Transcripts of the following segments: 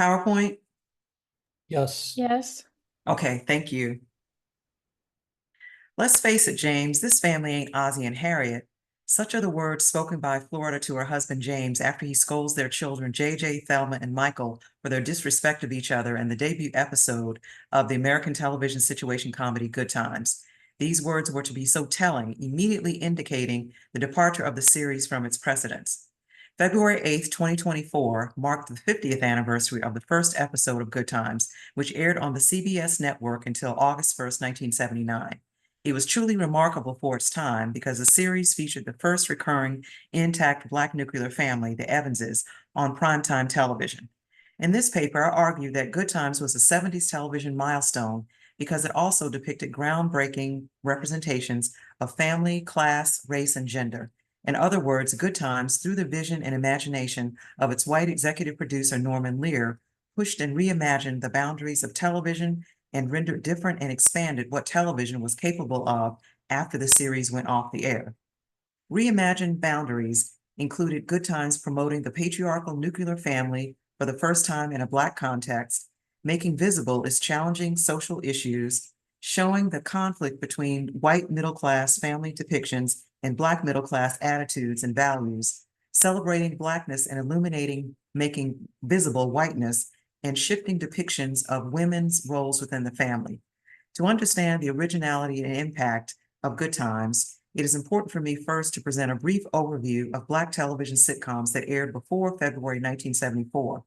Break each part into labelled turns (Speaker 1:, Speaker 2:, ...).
Speaker 1: PowerPoint?
Speaker 2: Yes.
Speaker 3: Yes.
Speaker 1: Okay, thank you. Let's face it, James, this family ain't Ozzie and Harriet. Such are the words spoken by Florida to her husband James after he scolds their children JJ, Thelma, and Michael for their disrespect of each other in the debut episode of the American television situation comedy Good Times. These words were to be so telling, immediately indicating the departure of the series from its precedents. February 8th, 2024 marked the 50th anniversary of the first episode of Good Times, which aired on the CBS network until August 1st, 1979. It was truly remarkable for its time because the series featured the first recurring intact Black nuclear family, the Evanses, on primetime television. In this paper, I argue that Good Times was a 70s television milestone because it also depicted groundbreaking representations of family, class, race, and gender. In other words, Good Times, through the vision and imagination of its white executive producer, Norman Lear, pushed and reimagined the boundaries of television and rendered different and expanded what television was capable of after the series went off the air. Reimagined boundaries included Good Times promoting the patriarchal nuclear family for the first time in a Black context, making visible its challenging social issues, showing the conflict between white middle-class family depictions and Black middle-class attitudes and values, celebrating Blackness and illuminating, making visible whiteness, and shifting depictions of women's roles within the family. To understand the originality and impact of Good Times, it is important for me first to present a brief overview of Black television sitcoms that aired before February 1974.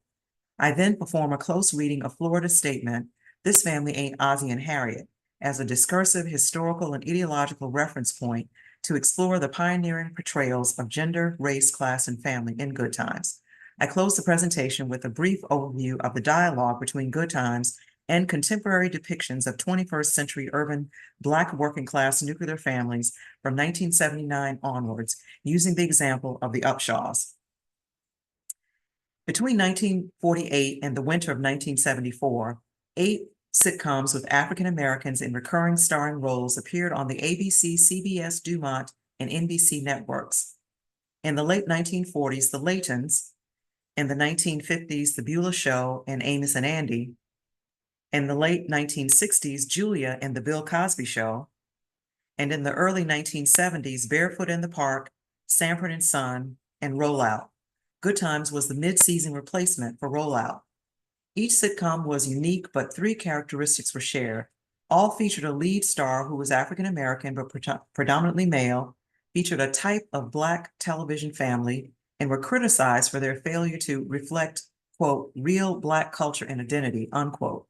Speaker 1: I then perform a close reading of Florida's statement, "This family ain't Ozzie and Harriet," as a discursive, historical, and ideological reference point to explore the pioneering portrayals of gender, race, class, and family in Good Times. I close the presentation with a brief overview of the dialogue between Good Times and contemporary depictions of 21st century urban Black working class nuclear families from 1979 onwards, using the example of the Upshaws. Between 1948 and the winter of 1974, 8 sitcoms with African Americans in recurring starring roles appeared on the ABC, CBS, Dumont, and NBC networks. In the late 1940s, The Laytons. In the 1950s, The Beulah Show and Amos and Andy. In the late 1960s, Julia and The Bill Cosby Show. And in the early 1970s, Barefoot in the Park, Sanford and Son, and Rollout. Good Times was the mid-season replacement for Rollout. Each sitcom was unique, but 3 characteristics were shared. All featured a lead star who was African American but predominantly male, featured a type of Black television family, and were criticized for their failure to reflect, quote, real Black culture and identity, unquote.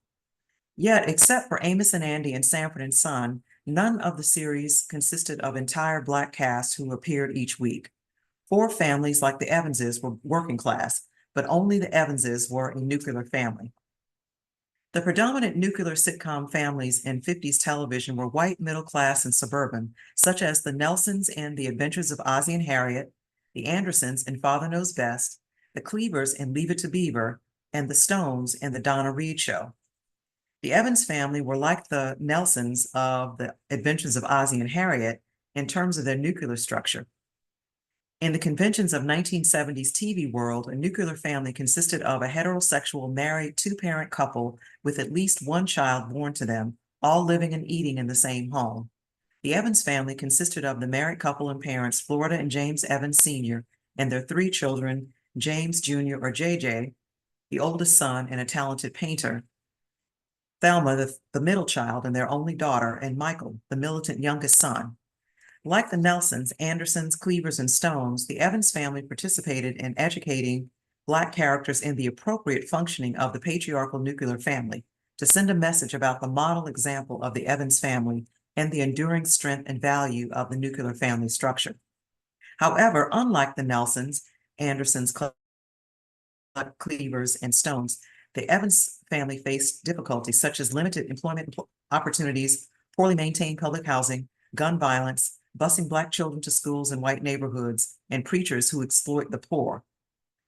Speaker 1: Yet, except for Amos and Andy and Sanford and Son, none of the series consisted of entire Black casts who appeared each week. 4 families like the Evanses were working class, but only the Evanses were a nuclear family. The predominant nuclear sitcom families in 50s television were white, middle class, and suburban, such as the Nelsons in The Adventures of Ozzie and Harriet, the Andersons in Father Knows Best, the Cleavers in Leave It to Beaver, and the Stones in The Donna Reed Show. The Evans family were like the Nelsons of The Adventures of Ozzie and Harriet in terms of their nuclear structure. In the conventions of 1970s TV world, a nuclear family consisted of a heterosexual married 2-parent couple with at least 1 child born to them, all living and eating in the same home. The Evans family consisted of the married couple and parents, Florida and James Evans Sr., and their 3 children, James Jr. or JJ, the oldest son and a talented painter, Thelma, the middle child and their only daughter, and Michael, the militant youngest son. Like the Nelsons, Andersons, Cleavers, and Stones, the Evans family participated in educating Black characters in the appropriate functioning of the patriarchal nuclear family to send a message about the model example of the Evans family and the enduring strength and value of the nuclear family structure. However, unlike the Nelsons, Andersons, Cleavers, and Stones, the Evans family faced difficulties such as limited employment opportunities, poorly maintained public housing, gun violence, busing Black children to schools in white neighborhoods, and preachers who exploit the poor.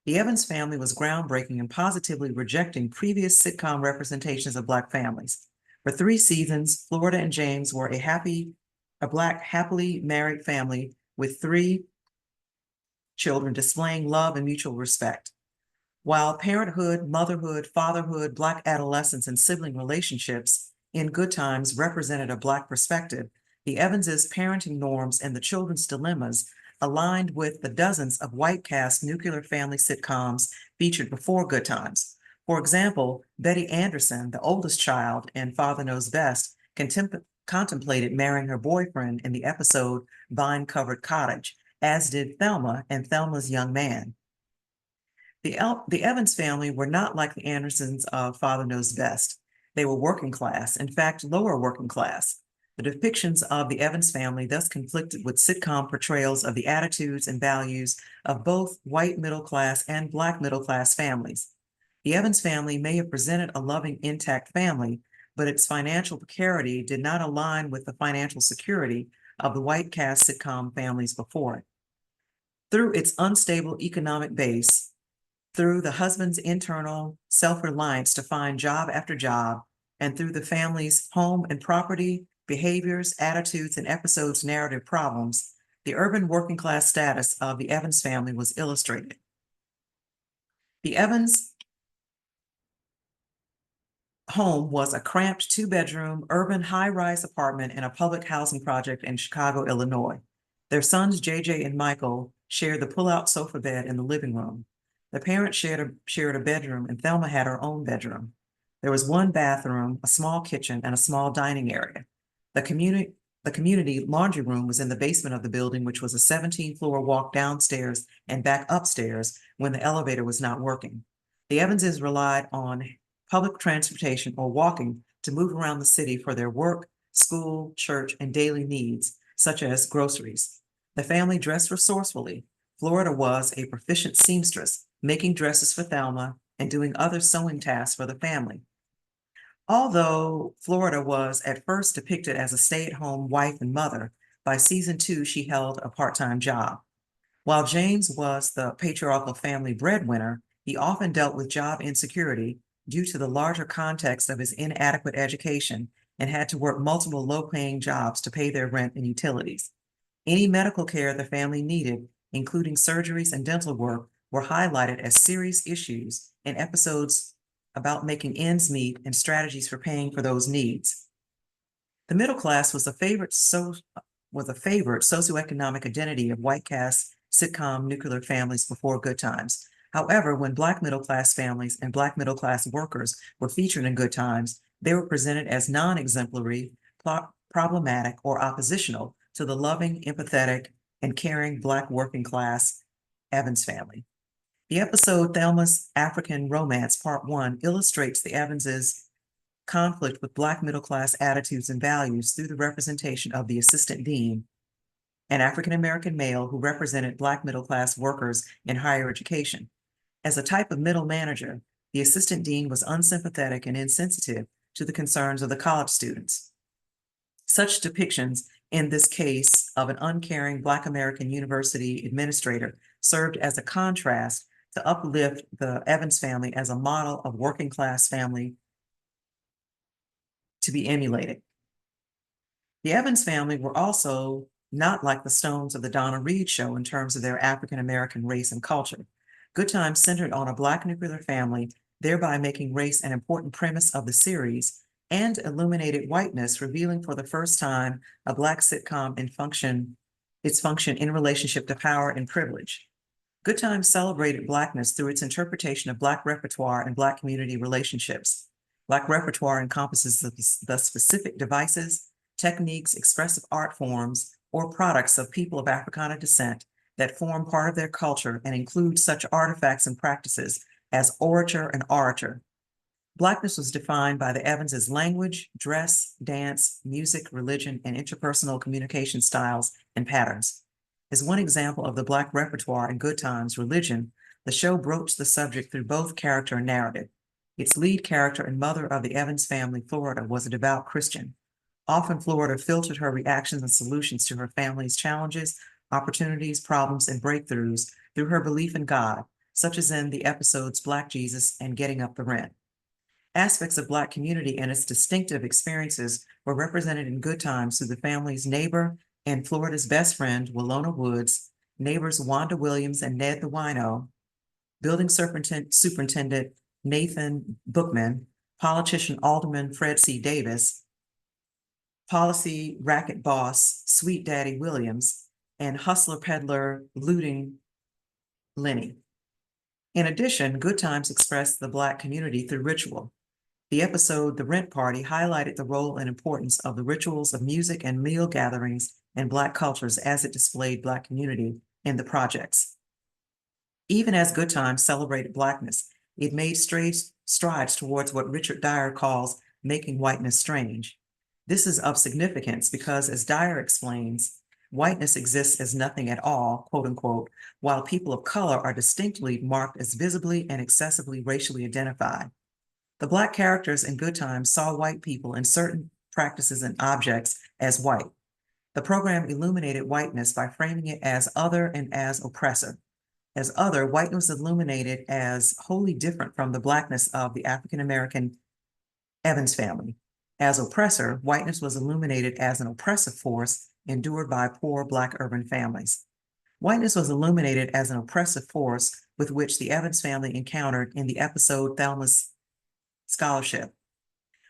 Speaker 1: The Evans family was groundbreaking in positively rejecting previous sitcom representations of Black families. For 3 seasons, Florida and James were a Black happily married family with 3 children displaying love and mutual respect. While parenthood, motherhood, fatherhood, Black adolescence, and sibling relationships in Good Times represented a Black perspective, the Evanses' parenting norms and the children's dilemmas aligned with the dozens of white cast nuclear family sitcoms featured before Good Times. For example, Betty Anderson, the oldest child in Father Knows Best, contemplated marrying her boyfriend in the episode Vine-Covered Cottage, as did Thelma and Thelma's Young Man. The Evans family were not like the Andersons of Father Knows Best. They were working class, in fact, lower working class. The depictions of the Evans family thus conflicted with sitcom portrayals of the attitudes and values of both white middle class and Black middle class families. The Evans family may have presented a loving, intact family, but its financial precarity did not align with the financial security of the white cast sitcom families before it. Through its unstable economic base, through the husband's internal self-reliance to find job after job, and through the family's home and property, behaviors, attitudes, and episodes' narrative problems, the urban working class status of the Evans family was illustrated. The Evans home was a cramped two-bedroom urban high-rise apartment in a public housing project in Chicago, Illinois. Their sons, JJ and Michael, shared the pull-out sofa bed in the living room. The parents shared a bedroom, and Thelma had her own bedroom. There was one bathroom, a small kitchen, and a small dining area. The community laundry room was in the basement of the building, which was a 17-floor walk downstairs and back upstairs when the elevator was not working. The Evanses relied on public transportation or walking to move around the city for their work, school, church, and daily needs, such as groceries. The family dressed resourcefully. Florida was a proficient seamstress, making dresses for Thelma and doing other sewing tasks for the family. Although Florida was at first depicted as a stay-at-home wife and mother, by season 2 she held a part-time job. While James was the patriarchal family breadwinner, he often dealt with job insecurity due to the larger context of his inadequate education and had to work multiple low-paying jobs to pay their rent and utilities. Any medical care the family needed, including surgeries and dental work, were highlighted as serious issues in episodes about making ends meet and strategies for paying for those needs. The middle class was a favorite socioeconomic identity of white cast sitcom nuclear families before Good Times. However, when Black middle class families and Black middle class workers were featured in Good Times, they were presented as non-exemplary, problematic, or oppositional to the loving, empathetic, and caring Black working class Evans family. The episode Thelma's African Romance Part 1 illustrates the Evanses' conflict with Black middle class attitudes and values through the representation of the assistant dean, an African-American male who represented Black middle class workers in higher education. As a type of middle manager, the assistant dean was unsympathetic and insensitive to the concerns of the college students. Such depictions, in this case of an uncaring Black American university administrator, served as a contrast to uplift the Evans family as a model of working class family to be emulated. The Evans family were also not like the Stones of the Donna Reed show in terms of their African-American race and culture. Good Times centered on a Black nuclear family, thereby making race an important premise of the series, and illuminated whiteness, revealing for the first time a Black sitcom its function in relationship to power and privilege. Good Times celebrated Blackness through its interpretation of Black repertoire and Black community relationships. Black repertoire encompasses the specific devices, techniques, expressive art forms, or products of people of Africana descent that form part of their culture and include such artifacts and practices as orature and orator. Blackness was defined by the Evans as language, dress, dance, music, religion, and interpersonal communication styles and patterns. As one example of the Black repertoire in Good Times, religion, the show broached the subject through both character and narrative. Its lead character and mother of the Evans family, Florida, was a devout Christian. Often Florida filtered her reactions and solutions to her family's challenges, opportunities, problems, and breakthroughs through her belief in God, such as in the episodes Black Jesus and Getting Up the Rent. Aspects of Black community and its distinctive experiences were represented in Good Times through the family's neighbor and Florida's best friend, Willona Woods, neighbors Wanda Williams and Ned the Wino, building superintendent Nathan Bookman, politician Alderman Fred C. Davis, policy racket boss Sweet Daddy Williams, and hustler peddler looting Lenny. In addition, Good Times expressed the Black community through ritual. The episode The Rent Party highlighted the role and importance of the rituals of music and meal gatherings in Black cultures as it displayed Black community in the projects. Even as Good Times celebrated Blackness, it made strides towards what Richard Dyer calls making whiteness strange. This is of significance because, as Dyer explains, whiteness exists as nothing at all, quote unquote, while people of color are distinctly marked as visibly and excessively racially identified. The Black characters in Good Times saw white people in certain practices and objects as white. The program illuminated whiteness by framing it as other and as oppressor. As other, whiteness was illuminated as wholly different from the Blackness of the African-American Evans family. As oppressor, whiteness was illuminated as an oppressive force endured by poor Black urban families. Whiteness was illuminated as an oppressive force with which the Evans family encountered in the episode Thelma's Scholarship.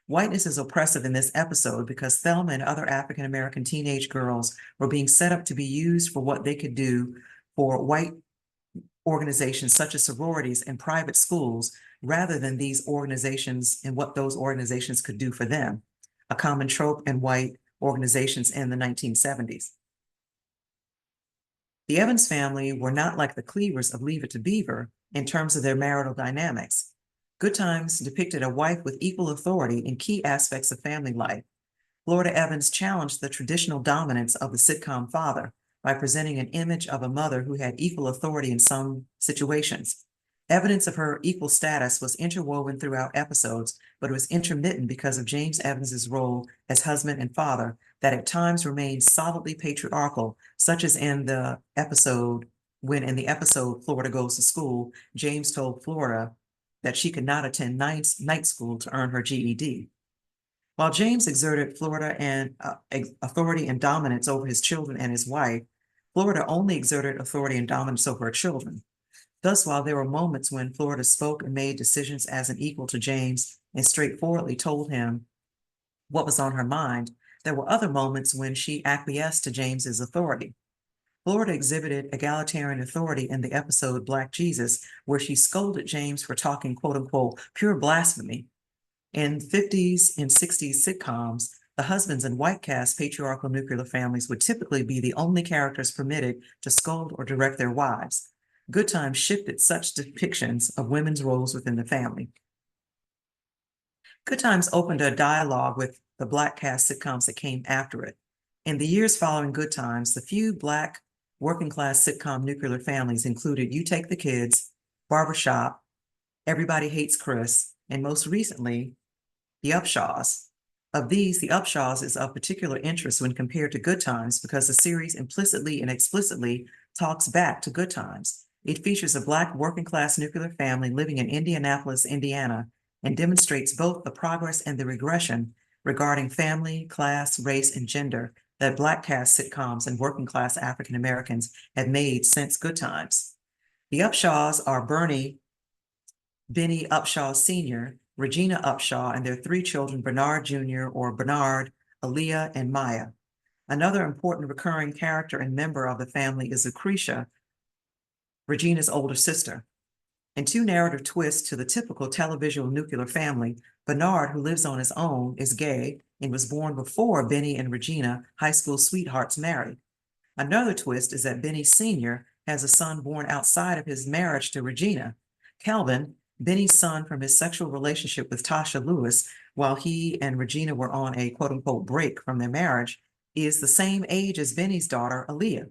Speaker 1: Whiteness is oppressive in this episode because Thelma and other African-American teenage girls were being set up to be used for what they could do for white organizations such as sororities and private schools, rather than these organizations and what those organizations could do for them, a common trope in white organizations in the 1970s. The Evans family were not like the Cleavers of Leave It to Beaver in terms of their marital dynamics. Good Times depicted a wife with equal authority in key aspects of family life. Florida Evans challenged the traditional dominance of the sitcom father by presenting an image of a mother who had equal authority in some situations. Evidence of her equal status was interwoven throughout episodes, but it was intermittent because of James Evans's role as husband and father that at times remained solidly patriarchal, such as in the episode Florida Goes to School, James told Florida that she could not attend night school to earn her GED. While James exerted Florida and authority and dominance over his children and his wife, Florida only exerted authority and dominance over her children. Thus, while there were moments when Florida spoke and made decisions as an equal to James and straightforwardly told him what was on her mind, there were other moments when she acquiesced to James's authority. Florida exhibited egalitarian authority in the episode Black Jesus, where she scolded James for talking, quote unquote, pure blasphemy. In 50s and 60s sitcoms, the husbands in white cast patriarchal nuclear families would typically be the only characters permitted to scold or direct their wives. Good Times shifted such depictions of women's roles within the family. Good Times opened a dialogue with the Black cast sitcoms that came after it. In the years following Good Times, the few Black working class sitcom nuclear families included You Take the Kids, Barbershop, Everybody Hates Chris, and most recently, the Upshaws. Of these, the Upshaws is of particular interest when compared to Good Times because the series implicitly and explicitly talks back to Good Times. It features a Black working class nuclear family living in Indianapolis, Indiana, and demonstrates both the progress and the regression regarding family, class, race, and gender that Black cast sitcoms and working class African Americans have made since Good Times. The Upshaws are Benny Upshaw Sr., Regina Upshaw, and their three children, Bernard Jr. or Bernard, Aaliyah, and Maya. Another important recurring character and member of the family is Lucretia, Regina's older sister. In two narrative twists to the typical televisual nuclear family, Bernard, who lives on his own, is gay and was born before Benny and Regina, high school sweethearts, married. Another twist is that Benny Sr. has a son born outside of his marriage to Regina. Calvin, Benny's son from his sexual relationship with Tasha Lewis, while he and Regina were on a quote-unquote break from their marriage, is the same age as Benny's daughter, Aaliyah.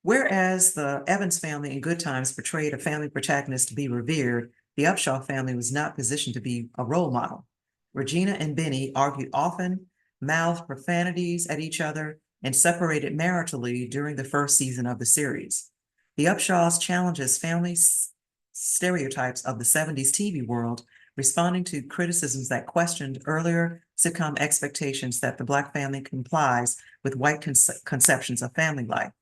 Speaker 1: Whereas the Evans family in Good Times portrayed a family protagonist to be revered, the Upshaw family was not positioned to be a role model. Regina and Benny argued often, mouthed profanities at each other, and separated maritally during the first season of the series. The Upshaws challenges family stereotypes of the 70s TV world, responding to criticisms that questioned earlier sitcom expectations that the Black family complies with white conceptions of family life.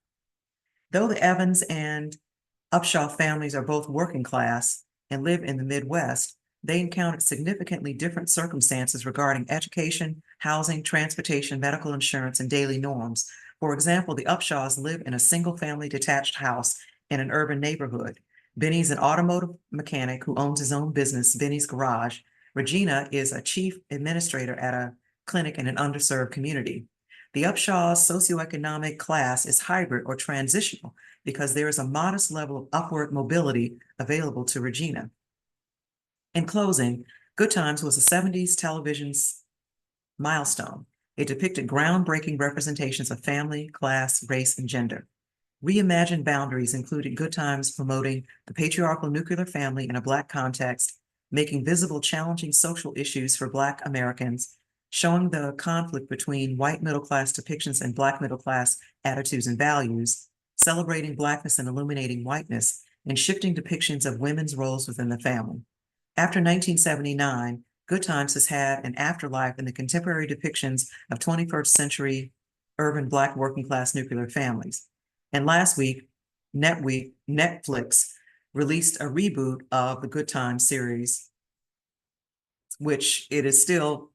Speaker 1: Though the Evans and Upshaw families are both working class and live in the Midwest, they encountered significantly different circumstances regarding education, housing, transportation, medical insurance, and daily norms. For example, the Upshaws live in a single-family detached house in an urban neighborhood. Benny's an automotive mechanic who owns his own business, Benny's Garage. Regina is a chief administrator at a clinic in an underserved community. The Upshaw's socioeconomic class is hybrid or transitional because there is a modest level of upward mobility available to Regina. In closing, Good Times was a 70s television's milestone. It depicted groundbreaking representations of family, class, race, and gender. Reimagined Boundaries included Good Times promoting the patriarchal nuclear family in a Black context, making visible challenging social issues for Black Americans, showing the conflict between white middle-class depictions and Black middle-class attitudes and values, celebrating Blackness and illuminating whiteness, and shifting depictions of women's roles within the family. After 1979, Good Times has had an afterlife in the contemporary depictions of 21st century urban Black working class nuclear families. And last week, Netflix released a reboot of the Good Times series, which it is still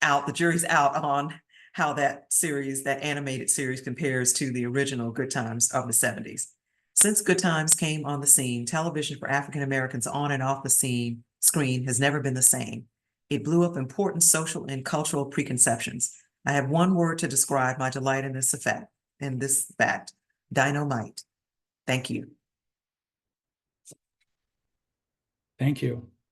Speaker 1: out, the jury's out on how that series, that animated series, compares to the original Good Times of the 70s. Since Good Times came on the scene, television for African Americans on and off the screen has never been the same. It blew up important social and cultural preconceptions. I have one word to describe my delight in this fact, dynamite. Thank you.
Speaker 2: Thank you.